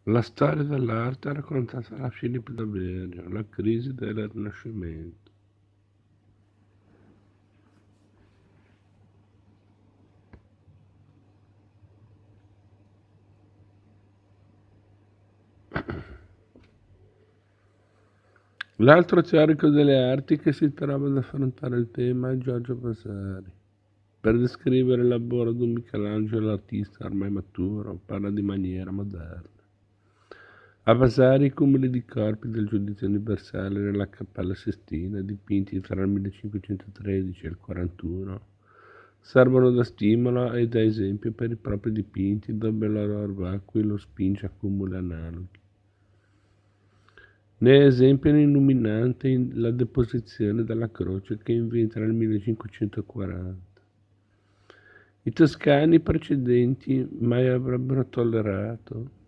La storia dell'arte raccontata da Philippe Daverio, la crisi del Rinascimento. L'altro teorico delle arti che si trova ad affrontare il tema è Giorgio Vasari. Per descrivere il lavoro di un Michelangelo artista ormai maturo, parla di maniera moderna. A Vasari i cumuli di corpi del giudizio universale nella Cappella Sistina, dipinti tra il 1513 e il 41, servono da stimolo e da esempio per i propri dipinti, dove la loro vacui lo spinge a cumuli analoghi. Ne è esempio illuminante la deposizione della croce che inventa nel 1540. I toscani precedenti mai avrebbero tollerato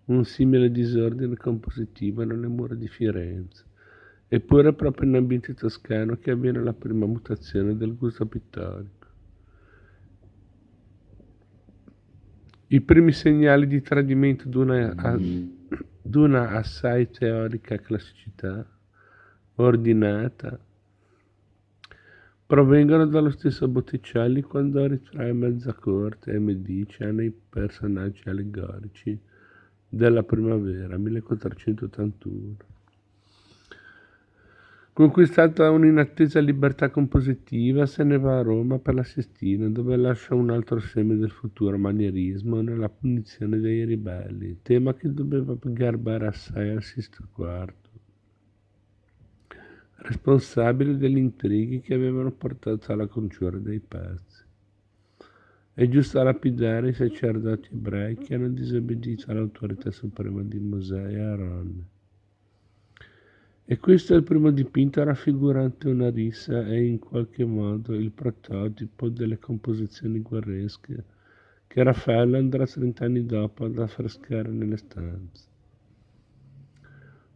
un simile disordine compositivo nelle mura di Firenze, eppure è proprio in ambiente toscano che avviene la prima mutazione del gusto pittorico. I primi segnali di tradimento d'una assai teorica classicità ordinata provengono dallo stesso Botticelli quando ritrae Mezzacorte e Medici nei personaggi allegorici della primavera 1481. Conquistata un'inattesa libertà compositiva, se ne va a Roma per la Sistina, dove lascia un altro seme del futuro manierismo nella punizione dei ribelli, tema che doveva garbare assai al Sisto IV, responsabile degli intrighi che avevano portato alla congiura dei pazzi. È giusto lapidare i sacerdoti ebrei che hanno disobbedito all'autorità suprema di Mosè e Aaron. E questo è il primo dipinto raffigurante una rissa e in qualche modo il prototipo delle composizioni guerresche che Raffaello andrà 30 anni dopo ad affrescare nelle stanze.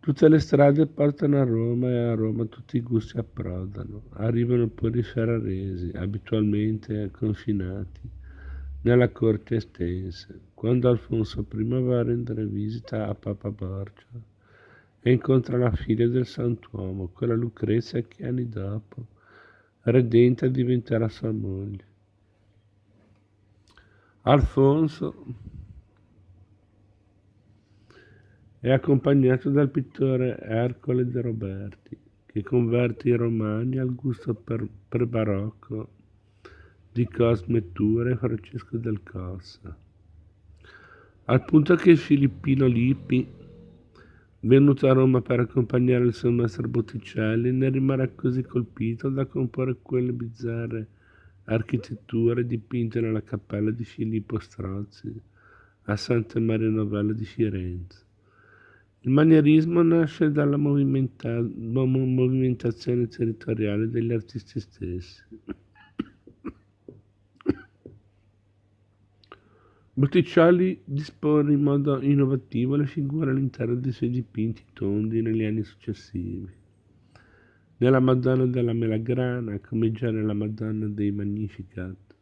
Tutte le strade portano a Roma e a Roma tutti i gusti approdano. Arrivano pure i ferraresi, abitualmente confinati nella corte estense, quando Alfonso I va a rendere visita a Papa Borgia e incontra la figlia del santuomo, quella Lucrezia che anni dopo, redenta, diventerà sua moglie. Alfonso è accompagnato dal pittore Ercole de Roberti, che converte i romani al gusto pre-barocco di Cosme Ture e Francesco del Cossa, al punto che il filippino Lippi, venuto a Roma per accompagnare il suo maestro Botticelli, ne rimarrà così colpito da comporre quelle bizzarre architetture dipinte nella cappella di Filippo Strozzi a Santa Maria Novella di Firenze. Il manierismo nasce dalla movimentazione territoriale degli artisti stessi. Botticelli dispone in modo innovativo le figure all'interno dei suoi dipinti tondi negli anni successivi. Nella Madonna della Melagrana, come già nella Madonna dei Magnificat,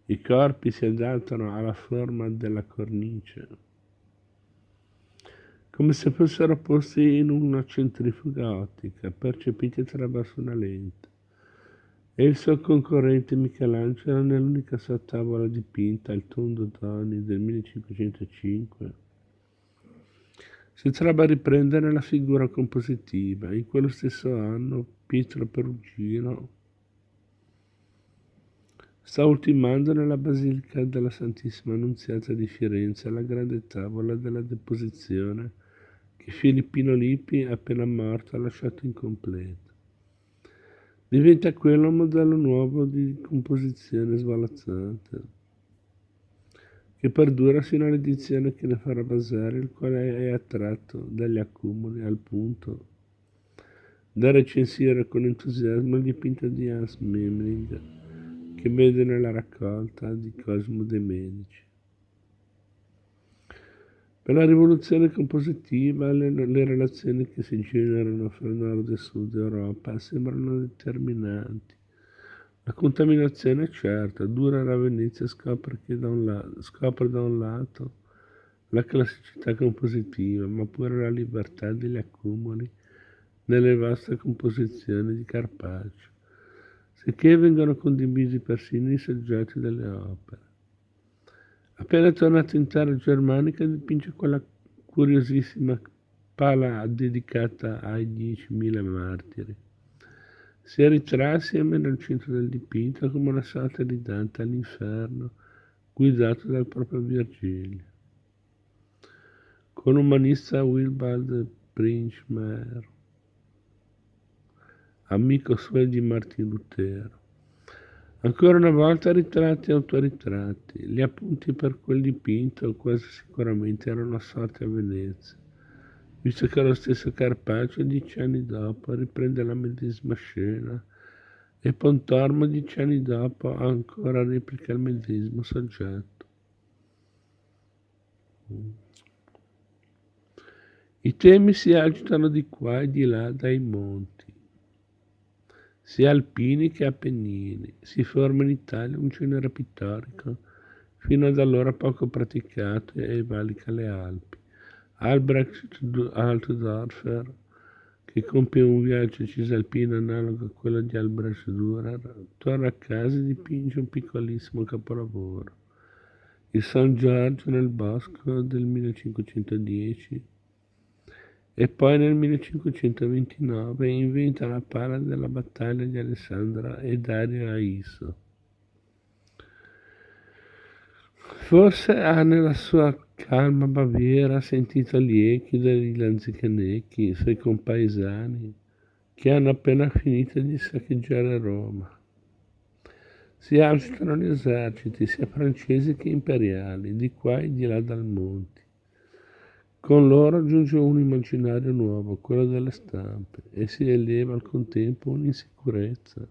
i corpi si adattano alla forma della cornice, come se fossero posti in una centrifuga ottica, percepiti attraverso una lente. E il suo concorrente Michelangelo, nell'unica sua tavola dipinta, il tondo Doni del 1505, si trova a riprendere la figura compositiva. In quello stesso anno Pietro Perugino sta ultimando nella Basilica della Santissima Annunziata di Firenze la grande tavola della deposizione che Filippino Lippi, appena morto, ha lasciato incompleta. Diventa quello un modello nuovo di composizione svolazzante, che perdura fino all'edizione che ne farà Vasari, il quale è attratto dagli accumuli al punto da recensire con entusiasmo il dipinto di Hans Memling, che vede nella raccolta di Cosimo de' Medici. Per la rivoluzione compositiva le relazioni che si generano fra Nord e Sud Europa sembrano determinanti. La contaminazione è certa, Dürer a Venezia scopre da un lato la classicità compositiva, ma pure la libertà degli accumuli nelle vaste composizioni di Carpaccio, sicché vengono condivisi persino i soggetti delle opere. Appena tornato in terra germanica dipinge quella curiosissima pala dedicata ai 10.000 martiri. Si ritrae assieme nel centro del dipinto come una sorta di Dante all'inferno, guidato dal proprio Virgilio. Con l'umanista Willibald Prinzmeyer, amico suo di Martin Lutero. Ancora una volta ritratti e autoritratti. Gli appunti per quel dipinto quasi sicuramente erano assorti a Venezia, visto che lo stesso Carpaccio 10 anni dopo riprende la medesima scena e Pontormo 10 anni dopo ancora replica il medesimo soggetto. I temi si agitano di qua e di là dai monti, sia alpini che appennini. Si forma in Italia un genere pittorico fino ad allora poco praticato e valica le Alpi. Albrecht Altdorfer, che compie un viaggio cisalpino analogo a quello di Albrecht Dürer, torna a casa e dipinge un piccolissimo capolavoro, il San Giorgio nel bosco del 1510, e poi nel 1529 inventa la pala della battaglia di Alessandria e Dario a Isso. Forse ha nella sua calma Baviera sentito gli echi degli lanzichenecchi, suoi compaesani, che hanno appena finito di saccheggiare Roma. Si agitano gli eserciti, sia francesi che imperiali, di qua e di là dal monte. Con loro giunge un immaginario nuovo, quello delle stampe, e si eleva al contempo un'insicurezza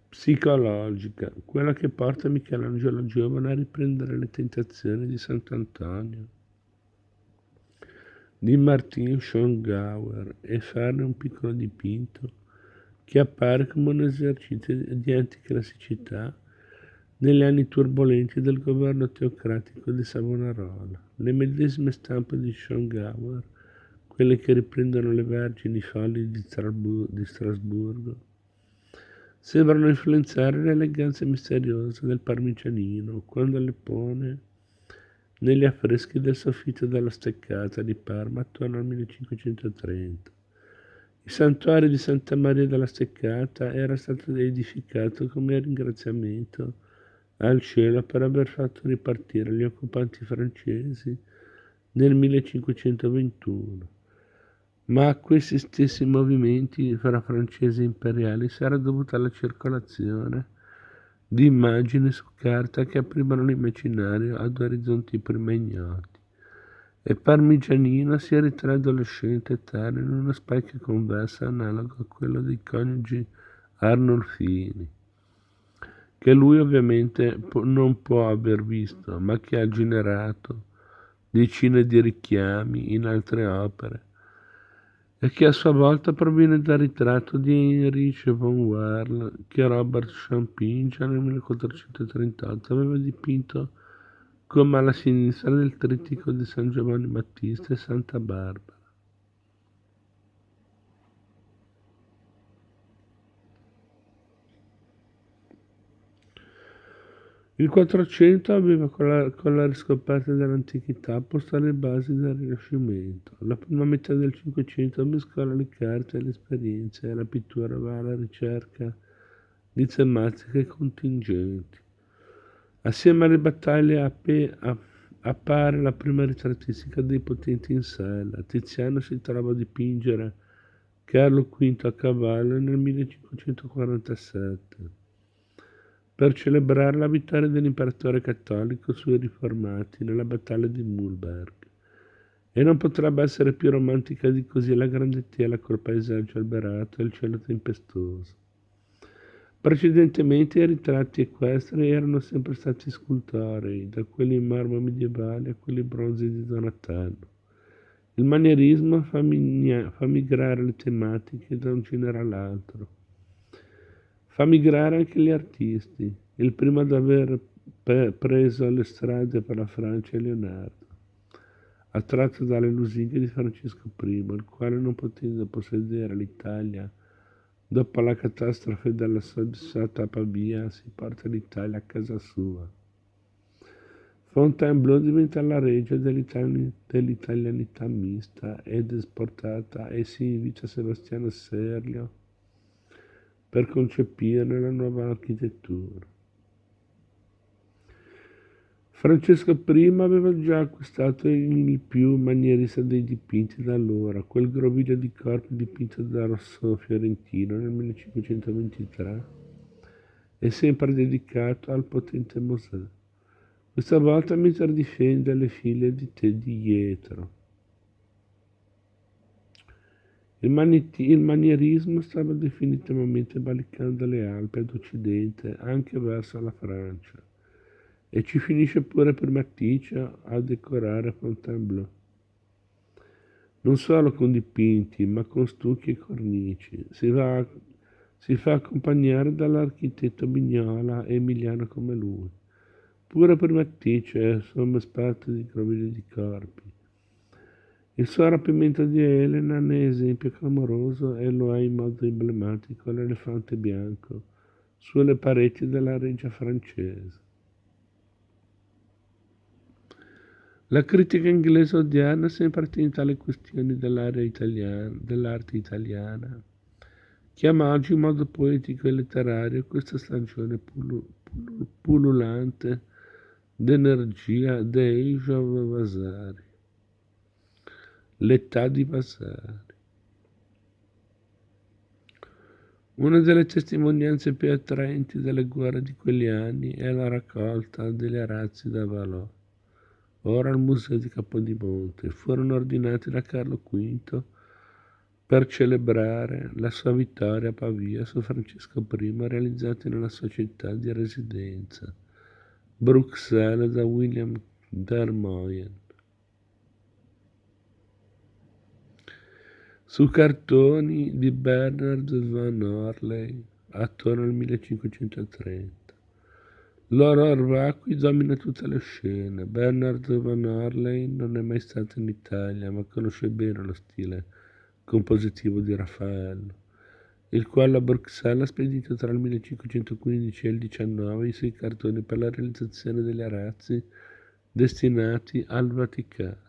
psicologica, quella che porta Michelangelo giovane a riprendere le tentazioni di Sant'Antonio, di Martin Schongauer, e farne un piccolo dipinto che appare come un esercizio di anticlassicità negli anni turbolenti del governo teocratico di Savonarola. Le medesime stampe di Schongauer, quelle che riprendono le Vergini folli di Strasburgo, sembrano influenzare l'eleganza misteriosa del parmigianino quando le pone negli affreschi del soffitto della Steccata di Parma attorno al 1530. Il santuario di Santa Maria della Steccata era stato edificato come ringraziamento al cielo per aver fatto ripartire gli occupanti francesi nel 1521. Ma a questi stessi movimenti fra francesi e imperiali si era dovuta la circolazione di immagini su carta che aprivano l'immaginario ad orizzonti prima ignoti. E Parmigianino si ritrae adolescente eterno in uno specchio convesso analogo a quello dei coniugi Arnolfini, che lui ovviamente non può aver visto, ma che ha generato decine di richiami in altre opere, e che a sua volta proviene dal ritratto di Heinrich von Werl che Robert Champin già nel 1438 aveva dipinto come alla sinistra del trittico di San Giovanni Battista e Santa Barbara. Il 400 aveva con la riscoperta dell'antichità posto le basi del Rinascimento. La prima metà del 500 mescola le carte e le esperienze e la pittura va alla ricerca di tematiche contingenti. Assieme alle battaglie appare la prima ritrattistica dei potenti in sella. Tiziano si trova a dipingere Carlo V a cavallo nel 1547 per celebrare la vittoria dell'imperatore cattolico sui riformati nella battaglia di Mühlberg. E non potrebbe essere più romantica di così la grande tela col paesaggio alberato e il cielo tempestoso. Precedentemente i ritratti equestri erano sempre stati scultorei, da quelli in marmo medievale a quelli bronzi di Donatello. Il manierismo fa migrare le tematiche da un genere all'altro. Fa migrare anche gli artisti. Il primo ad aver preso alle strade per la Francia e Leonardo, attratto dalle lusinghe di Francesco I, il quale, non potendo possedere l'Italia dopo la catastrofe della soddisfatta Pavia, si porta l'Italia a casa sua. Fontainebleau diventa la regia dell'italianità mista ed esportata e si invita Sebastiano Serlio per concepirne la nuova architettura. Francesco I aveva già acquistato il più manierista dei dipinti da allora, quel groviglio di corpi dipinto da Rosso Fiorentino nel 1523 e sempre dedicato al potente Mosè. Questa volta mentre difende le file di dietro. Il manierismo stava definitivamente valicando le Alpi ad occidente, anche verso la Francia, e ci finisce pure per Maticcio a decorare Fontainebleau. Non solo con dipinti, ma con stucchi e cornici. Si fa accompagnare dall'architetto Mignola e Emiliano come lui. Pure per Maticcio è sommo esperto di grovigli di corpi. Il suo rapimento di Elena ne è esempio clamoroso e lo ha in modo emblematico l'elefante bianco sulle pareti della Regia francese. La critica inglese odierna è sempre attenta alle questioni dell'arte italiana, chiama oggi in modo poetico e letterario questa stagione pullulante d'energia The Age of Vasari, l'età di Vasari. Una delle testimonianze più attraenti delle guerre di quegli anni è la raccolta degli arazzi da Vallò, ora al Museo di Capodimonte. Furono ordinati da Carlo V per celebrare la sua vittoria a Pavia su Francesco I, realizzati nella sua città di residenza, Bruxelles, da William Dermoyen. Su cartoni di Bernard van Orley attorno al 1530. L'horror vacui domina tutte le scene. Bernard van Orley non è mai stato in Italia, ma conosce bene lo stile compositivo di Raffaello, il quale a Bruxelles ha spedito tra il 1515 e il 19 i suoi cartoni per la realizzazione degli arazzi destinati al Vaticano.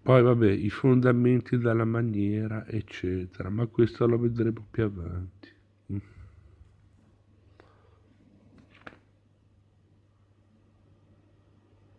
Poi vabbè, i fondamenti della maniera, eccetera, ma questo lo vedremo più avanti.